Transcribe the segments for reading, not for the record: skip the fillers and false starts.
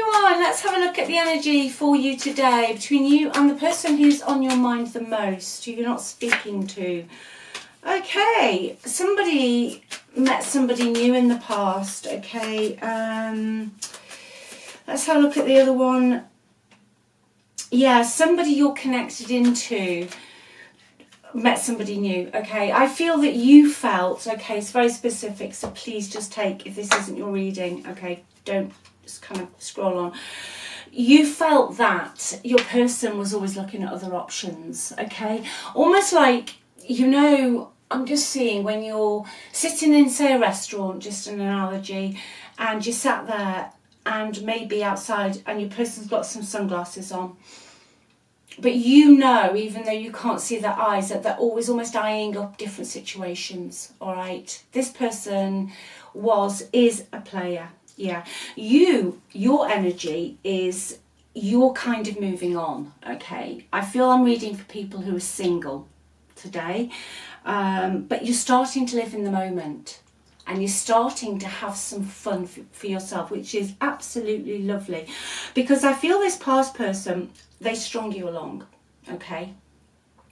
everyone, let's have a look at the energy for you today between you and the person who's on your mind the most, who you're not speaking to. Okay, somebody met somebody new in the past. Okay, let's have a look at the other one. Yeah, somebody you're connected into met somebody new. Okay, I feel that you felt, okay, it's very specific, so please just take, if this isn't your reading, okay, don't just kind of scroll on. You felt that your person was always looking at other options. Okay, almost like, you know, I'm just seeing when you're sitting in, say, a restaurant, just an analogy, and you sat there and maybe outside and your person's got some sunglasses on, but you know, even though you can't see their eyes, that they're always almost eyeing up different situations. All right, this person is a player. Yeah, your energy is you're kind of moving on. Okay, I feel I'm reading for people who are single today, but you're starting to live in the moment and you're starting to have some fun for yourself, which is absolutely lovely, because I feel this past person, they strung you along. Okay,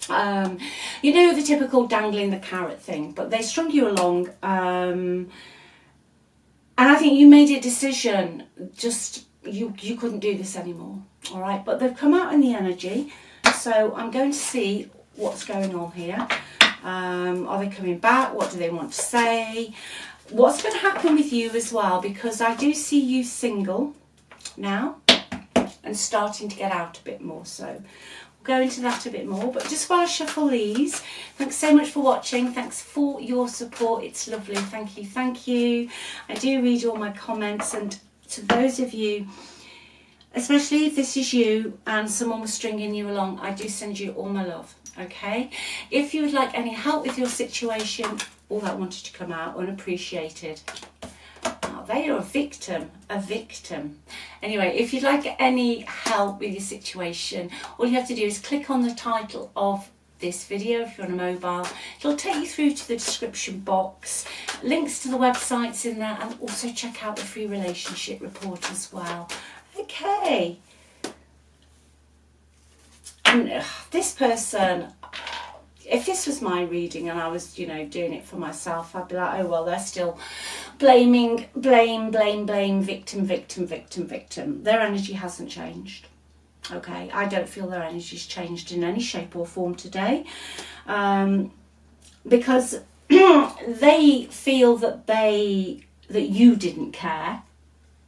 you know, the typical dangling the carrot thing, but they strung you along, and I think you made a decision, just you couldn't do this anymore. All right, but they've come out in the energy, so I'm going to see what's going on here. Are they coming back? What do they want to say? What's going to happen with you as well, because I do see you single now and starting to get out a bit more, so we'll go into that a bit more. But just while I shuffle these, thanks so much for watching, thanks for your support, it's lovely, thank you. I do read all my comments, and to those of you, especially if this is you and someone was stringing you along, I do send you all my love. Okay, if you would like any help with your situation, all that wanted to come out, unappreciated. They are a victim. Anyway, if you'd like any help with your situation, all you have to do is click on the title of this video if you're on a mobile. It'll take you through to the description box, links to the websites in there, and also check out the free relationship report as well. Okay, and this person, if this was my reading and I was, you know, doing it for myself, I'd be like, oh well, they're still blaming, blame, victim. Their energy hasn't changed. Okay, I don't feel their energy's changed in any shape or form today, because they feel that you didn't care.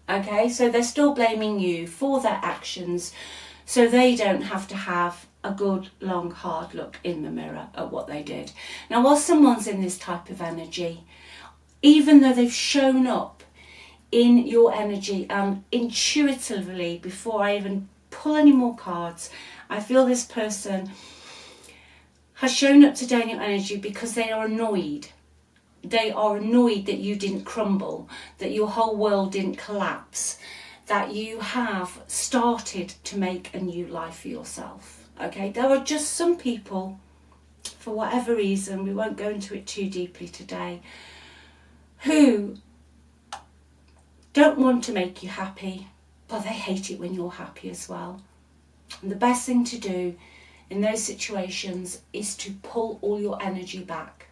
Okay, so they're still blaming you for their actions, so they don't have to have a good, long, hard look in the mirror at what they did. Now, while someone's in this type of energy, even though they've shown up in your energy and intuitively, before I even pull any more cards, I feel this person has shown up today in your energy because they are annoyed. They are annoyed that you didn't crumble, that your whole world didn't collapse, that you have started to make a new life for yourself. Okay, there are just some people, for whatever reason, we won't go into it too deeply today, who don't want to make you happy, but they hate it when you're happy as well. And the best thing to do in those situations is to pull all your energy back.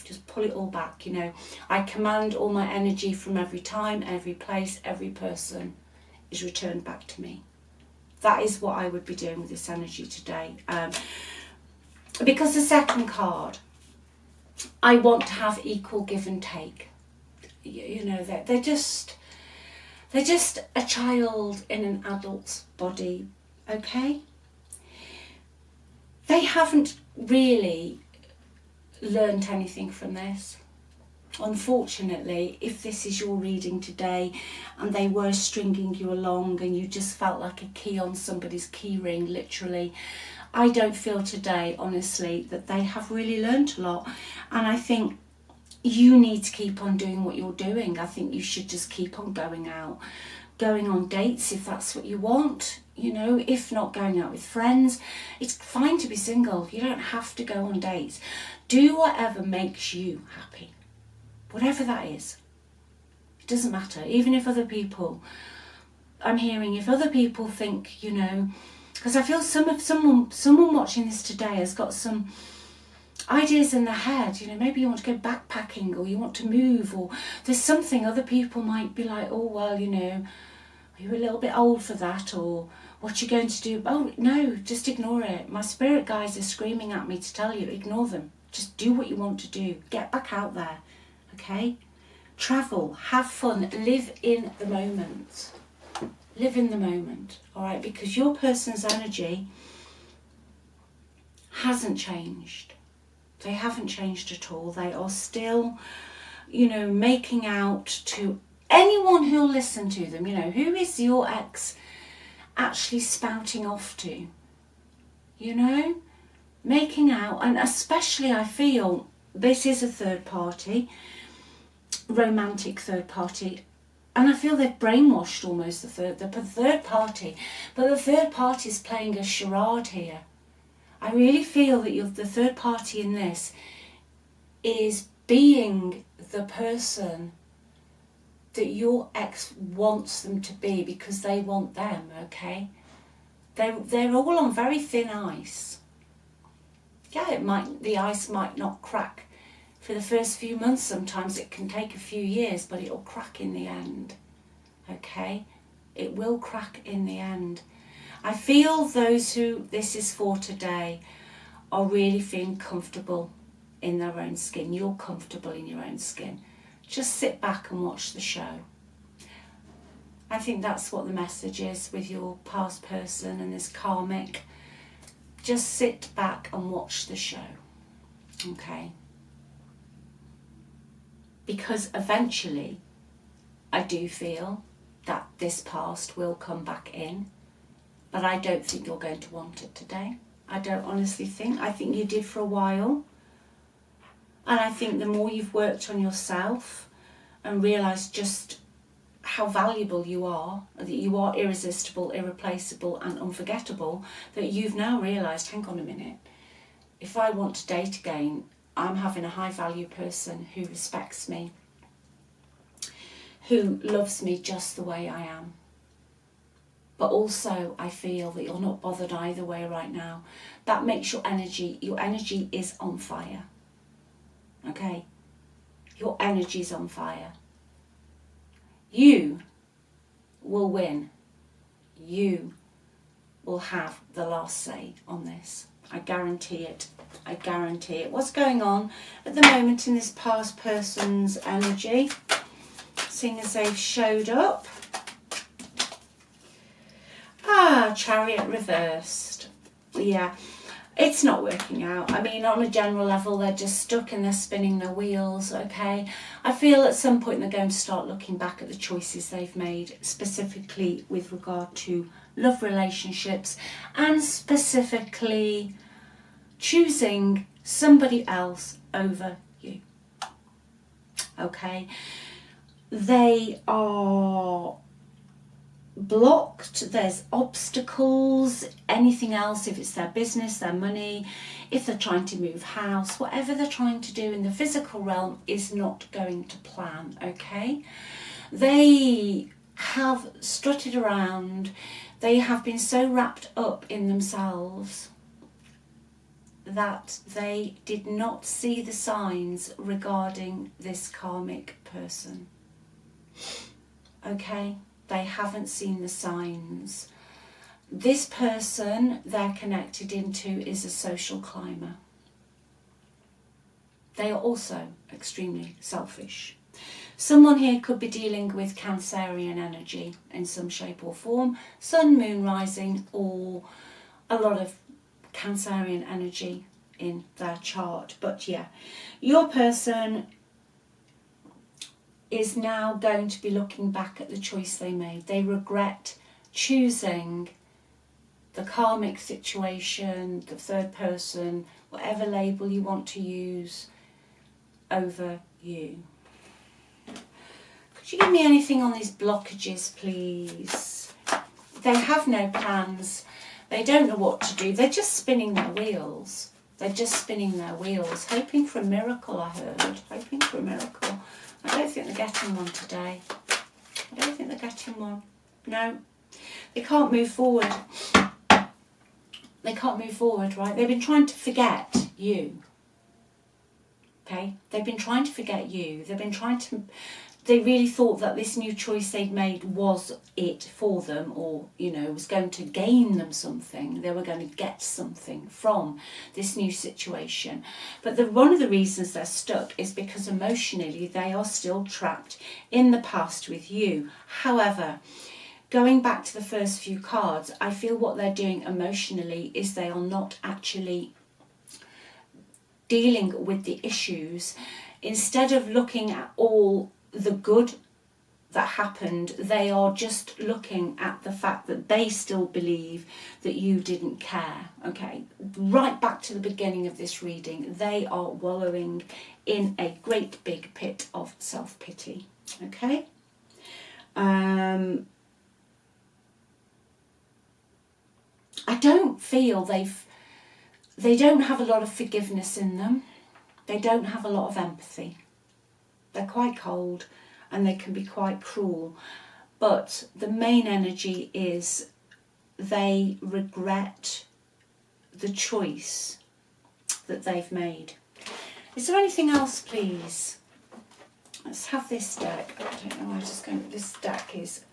Just pull it all back, you know. I command all my energy from every time, every place, every person is returned back to me. That is what I would be doing with this energy today. Because the second card, I want to have equal give and take. You know, they're just a child in an adult's body, okay? They haven't really learned anything from this. Unfortunately, if this is your reading today and they were stringing you along and you just felt like a key on somebody's key ring, literally, I don't feel today, honestly, that they have really learnt a lot. And I think you need to keep on doing what you're doing. I think you should just keep on going out, going on dates if that's what you want, you know, if not going out with friends. It's fine to be single. You don't have to go on dates. Do whatever makes you happy, whatever that is. It doesn't matter, even if other people I'm hearing if other people think, you know, because I feel someone watching this today has got some ideas in their head, you know, maybe you want to go backpacking or you want to move, or there's something other people might be like, oh, well, you know, you're a little bit old for that, or what you're going to do. Oh, no, just ignore it. My spirit guides are screaming at me to tell you, ignore them. Just do what you want to do. Get back out there, okay? Travel, have fun, live in the moment. Live in the moment, all right? Because your person's energy hasn't changed. They haven't changed at all. They are still, you know, making out to anyone who'll listen to them. You know, who is your ex actually spouting off to? You know, making out, and especially I feel this is a third party, romantic third party. And I feel they've brainwashed almost the third party. But the third party is playing a charade here. I really feel that the third party in this is being the person that your ex wants them to be because they want them, okay? They're all on very thin ice. Yeah, the ice might not crack for the first few months. Sometimes it can take a few years, but it'll crack in the end, okay? It will crack in the end. I feel those who this is for today are really feeling comfortable in their own skin. You're comfortable in your own skin. Just sit back and watch the show. I think that's what the message is with your past person and this karmic. Just sit back and watch the show, okay? Because eventually, I do feel that this past will come back in, but I don't think you're going to want it today. I don't honestly think. I think you did for a while. And I think the more you've worked on yourself and realised just how valuable you are, that you are irresistible, irreplaceable and unforgettable, that you've now realised, hang on a minute, if I want to date again, I'm having a high value person who respects me, who loves me just the way I am. But also I feel that you're not bothered either way right now. That makes your energy is on fire. Okay? Your energy's on fire. You will win. You will have the last say on this. I guarantee it. I guarantee it. What's going on at the moment in this past person's energy? Seeing as they've showed up. Chariot reversed. Yeah, it's not working out. I mean, on a general level, they're just stuck and they're spinning their wheels, okay? I feel at some point they're going to start looking back at the choices they've made, specifically with regard to love relationships and specifically choosing somebody else over you, okay? They are blocked, there's obstacles, anything else, if it's their business, their money, if they're trying to move house, whatever they're trying to do in the physical realm is not going to plan, okay? They have strutted around, they have been so wrapped up in themselves that they did not see the signs regarding this karmic person, okay? They haven't seen the signs. This person they're connected into is a social climber. They are also extremely selfish. Someone here could be dealing with Cancerian energy in some shape or form, sun, moon, rising, or a lot of Cancerian energy in their chart. But yeah, your person is now going to be looking back at the choice they made. They regret choosing the karmic situation, the third person, whatever label you want to use, over you. Could you give me anything on these blockages, please? They have no plans. They don't know what to do. They're just spinning their wheels. They're just spinning their wheels, hoping for a miracle, I heard. Hoping for a miracle. I don't think they're getting one today. I don't think they're getting one. No, they can't move forward. They can't move forward, right? They've been trying to forget you. Okay? They've been trying to forget you. They really thought that this new choice they'd made was it for them, or, you know, was going to gain them something. They were going to get something from this new situation. But one of the reasons they're stuck is because emotionally they are still trapped in the past with you. However, going back to the first few cards, I feel what they're doing emotionally is they are not actually dealing with the issues. Instead of looking at all the good that happened, they are just looking at the fact that they still believe that you didn't care. Okay, right back to the beginning of this reading, they are wallowing in a great big pit of self-pity. Okay, I don't feel they don't have a lot of forgiveness in them. They don't have a lot of empathy. They're quite cold and they can be quite cruel. But the main energy is they regret the choice that they've made. Is there anything else, please? Let's have this deck. I don't know, this deck is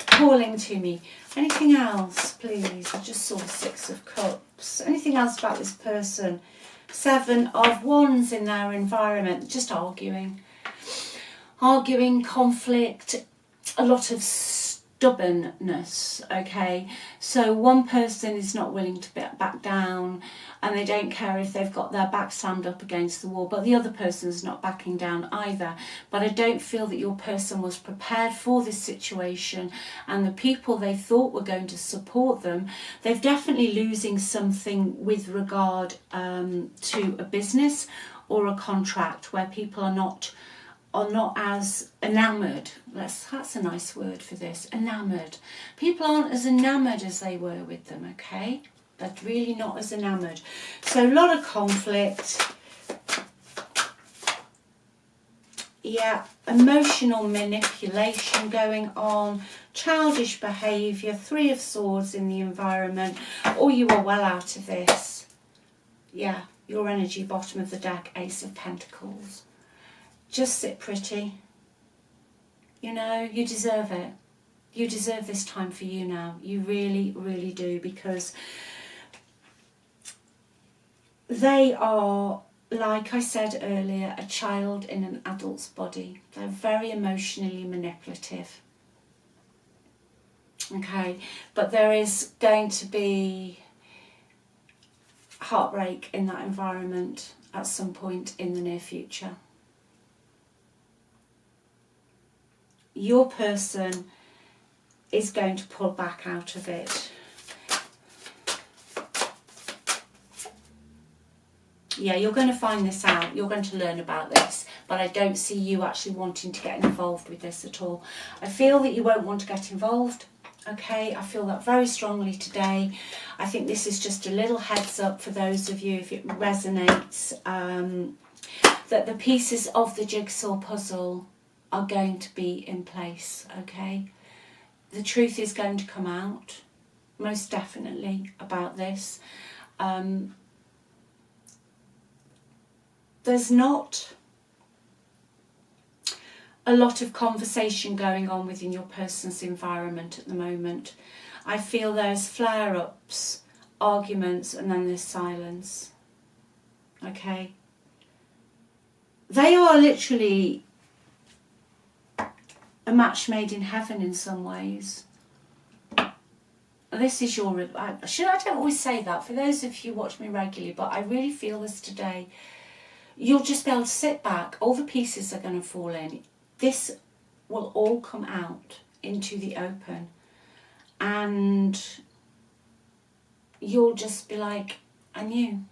calling to me. Anything else, please? I just saw the Six of Cups. Anything else about this person? Seven of Wands in their environment. Just arguing, conflict, a lot of stubbornness. Okay, so one person is not willing to back down, and they don't care if they've got their back slammed up against the wall, but the other person's not backing down either. But I don't feel that your person was prepared for this situation, and the people they thought were going to support them, they're definitely losing something with regard to a business or a contract where people are not as enamoured. That's a nice word for this, enamoured. People aren't as enamoured as they were with them, okay? They're really not as enamoured. So a lot of conflict. Yeah, emotional manipulation going on, childish behaviour, Three of Swords in the environment, or you are well out of this. Yeah, your energy, bottom of the deck, Ace of Pentacles. Just sit pretty. You know, you deserve it. You deserve this time for you now. You really, really do, because they are, like I said earlier, a child in an adult's body. They're very emotionally manipulative. Okay, but there is going to be heartbreak in that environment at some point in the near future. Your person is going to pull back out of it. Yeah, you're going to find this out. You're going to learn about this. But I don't see you actually wanting to get involved with this at all. I feel that you won't want to get involved. Okay, I feel that very strongly today. I think this is just a little heads up for those of you, if it resonates, that the pieces of the jigsaw puzzle are going to be in place, okay? The truth is going to come out, most definitely, about this. There's not a lot of conversation going on within your person's environment at the moment. I feel there's flare-ups, arguments, and then there's silence, okay? They are literally a match made in heaven in some ways. This is your... I don't always say that, for those of you who watch me regularly, but I really feel this today. You'll just be able to sit back. All the pieces are going to fall in. This will all come out into the open. And you'll just be like, I knew.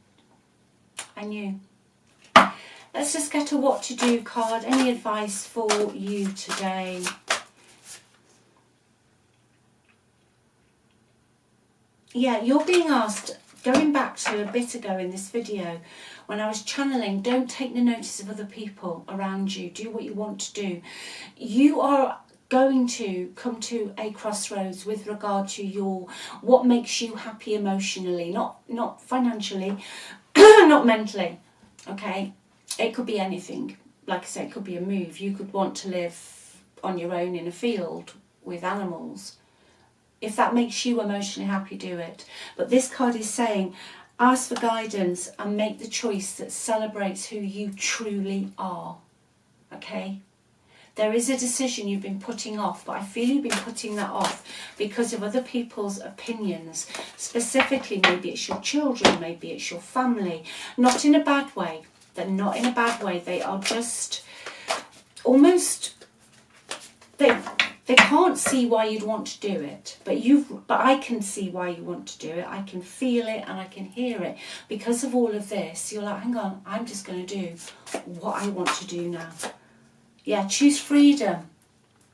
Let's just get a what to do card. Any advice for you today? Yeah, you're being asked, going back to a bit ago in this video, when I was channeling, don't take the notice of other people around you. Do what you want to do. You are going to come to a crossroads with regard to what makes you happy emotionally, not financially, not mentally, okay? It could be anything. Like I said, it could be a move. You could want to live on your own in a field with animals. If that makes you emotionally happy, do it. But this card is saying, ask for guidance and make the choice that celebrates who you truly are, okay? There is a decision you've been putting off, but I feel you've been putting that off because of other people's opinions. Specifically, maybe it's your children, maybe it's your family. Not in a bad way. They're not in a bad way. They are just almost, they can't see why you'd want to do it. But I can see why you want to do it. I can feel it and I can hear it. Because of all of this, you're like, hang on, I'm just going to do what I want to do now. Yeah, choose freedom.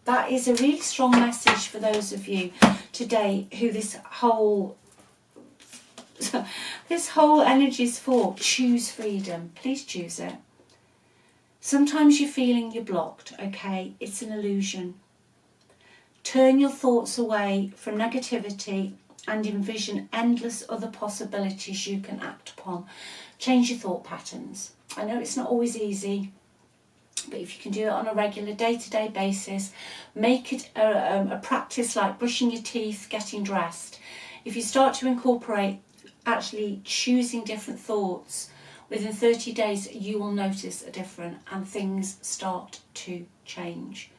That is a really strong message for those of you today who this whole energy is for. Choose freedom. Please choose it. Sometimes you're feeling you're blocked, okay? It's an illusion. Turn your thoughts away from negativity and envision endless other possibilities you can act upon. Change your thought patterns. I know it's not always easy, but if you can do it on a regular day-to-day basis, make it a practice like brushing your teeth, getting dressed. If you start to incorporate actually choosing different thoughts, within 30 days you will notice a difference and things start to change.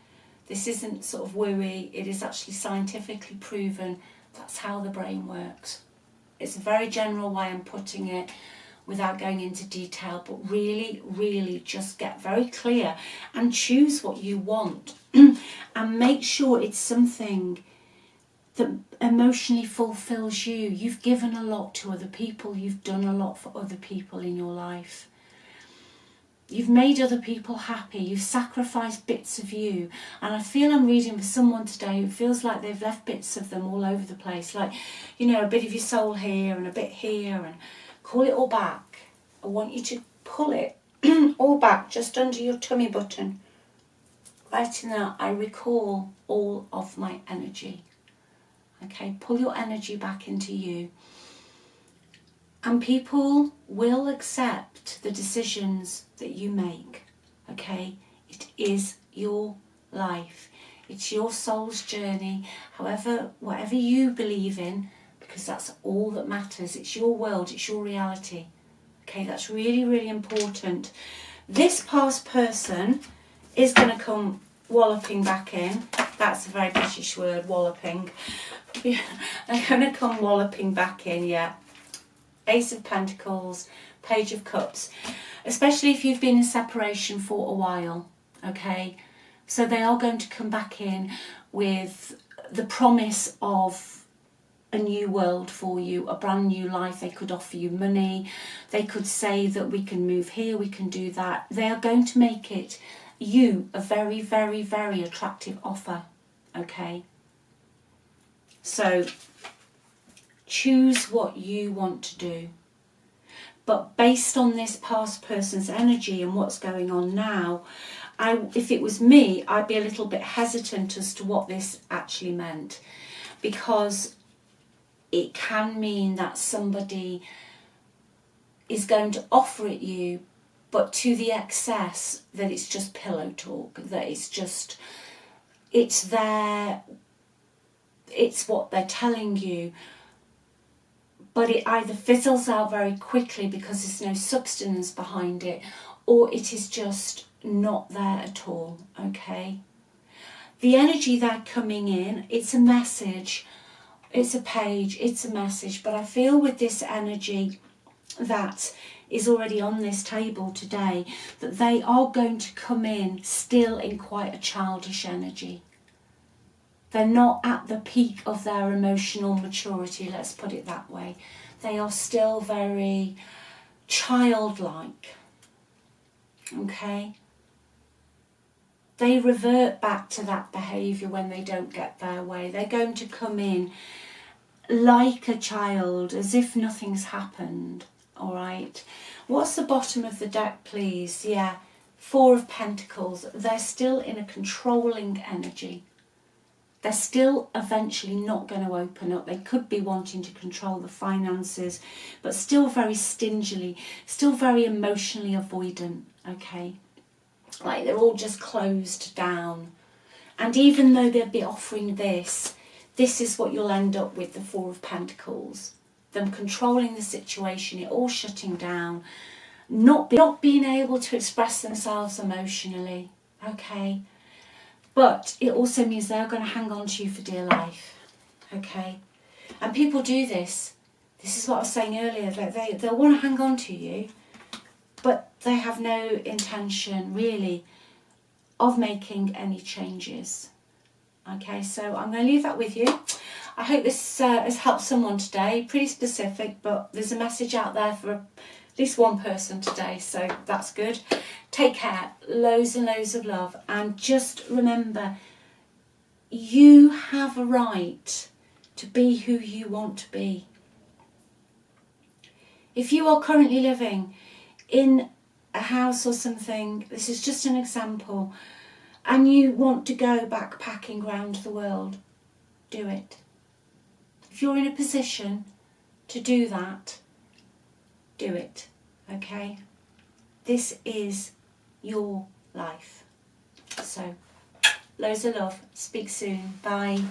This isn't sort of wooey, it is actually scientifically proven. That's how the brain works. It's a very general way I'm putting it, without going into detail, but really, really just get very clear and choose what you want and make sure it's something that emotionally fulfills you. You've given a lot to other people. You've done a lot for other people in your life. You've made other people happy. You've sacrificed bits of you. And I feel I'm reading for someone today who feels like they've left bits of them all over the place. Like, you know, a bit of your soul here and a bit here, and call it all back. I want you to pull it all back just under your tummy button. Right in that, I recall all of my energy. Okay, pull your energy back into you. And people will accept the decisions that you make. Okay, it is your life. It's your soul's journey. However, whatever you believe in, because that's all that matters. It's your world, it's your reality. Okay, that's really, really important. This past person is going to come walloping back in. That's a very British word, walloping. They're going to come walloping back in, yeah. Ace of Pentacles, Page of Cups. Especially if you've been in separation for a while, okay? So they are going to come back in with the promise of a new world for you, a brand new life. They could offer you money. They could say that we can move here, we can do that. They are going to make it you a very, very, very attractive offer, okay? So choose what you want to do. But based on this past person's energy and what's going on now, if it was me, I'd be a little bit hesitant as to what this actually meant, because it can mean that somebody is going to offer it you, but to the excess that it's just pillow talk, that it's what they're telling you, but it either fizzles out very quickly because there's no substance behind it, or it is just not there at all, okay? The energy they're coming in, it's a message. It's a page, it's a message, but I feel with this energy that is already on this table today, that they are going to come in still in quite a childish energy. They're not at the peak of their emotional maturity, let's put it that way. They are still very childlike, okay? They revert back to that behaviour when they don't get their way. They're going to come in like a child, as if nothing's happened, all right? What's the bottom of the deck, please? Yeah, Four of Pentacles. They're still in a controlling energy, They're still eventually not going to open up. They could be wanting to control the finances, but still very stingily, still very emotionally avoidant, okay? Like they're all just closed down. And even though they'll be offering this is what you'll end up with, the Four of Pentacles. Them controlling the situation, it all shutting down, not being able to express themselves emotionally, okay? But it also means they're going to hang on to you for dear life, okay? And people do this. This is what I was saying earlier, that they'll want to hang on to you, but they have no intention, really, of making any changes. Okay, so I'm going to leave that with you. I hope this has helped someone today. Pretty specific, but there's a message out there for at least one person today, so that's good. Take care, loads and loads of love, and just remember, you have a right to be who you want to be. If you are currently living in a house or something, this is just an example, and you want to go backpacking around the world, do it. If you're in a position to do that, do it, okay? This is your life. So, loads of love. Speak soon. Bye.